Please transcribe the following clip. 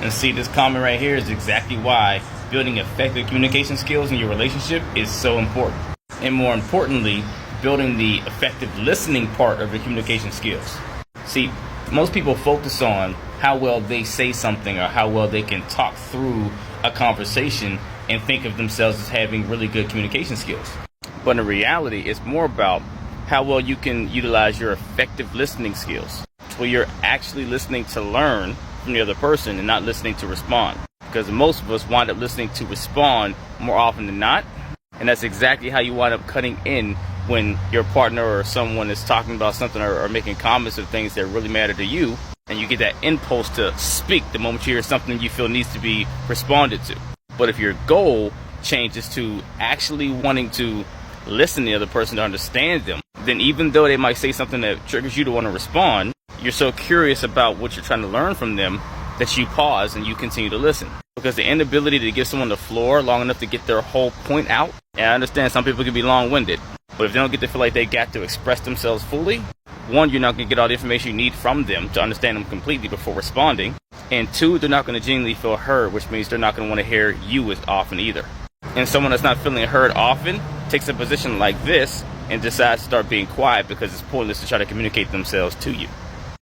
And see, this comment right here is exactly why building effective communication skills in your relationship is so important. And more importantly, building the effective listening part of your communication skills. See, most people focus on how well they say something or how well they can talk through a conversation and think of themselves as having really good communication skills. But in reality, it's more about how well you can utilize your effective listening skills, where you're actually listening to learn from the other person and not listening to respond. Because most of us wind up listening to respond more often than not. And that's exactly how you wind up cutting in when your partner or someone is talking about something or making comments of things that really matter to you. And you get that impulse to speak the moment you hear something you feel needs to be responded to. But if your goal changes to actually wanting to listen to the other person to understand them, then even though they might say something that triggers you to want to respond, you're so curious about what you're trying to learn from them that you pause and you continue to listen. Because the inability to give someone the floor long enough to get their whole point out, and I understand some people can be long-winded, but if they don't get to feel like they got to express themselves fully, one, you're not going to get all the information you need from them to understand them completely before responding, and two, they're not going to genuinely feel heard, which means they're not going to want to hear you as often either. And someone that's not feeling heard often takes a position like this and decides to start being quiet because it's pointless to try to communicate themselves to you.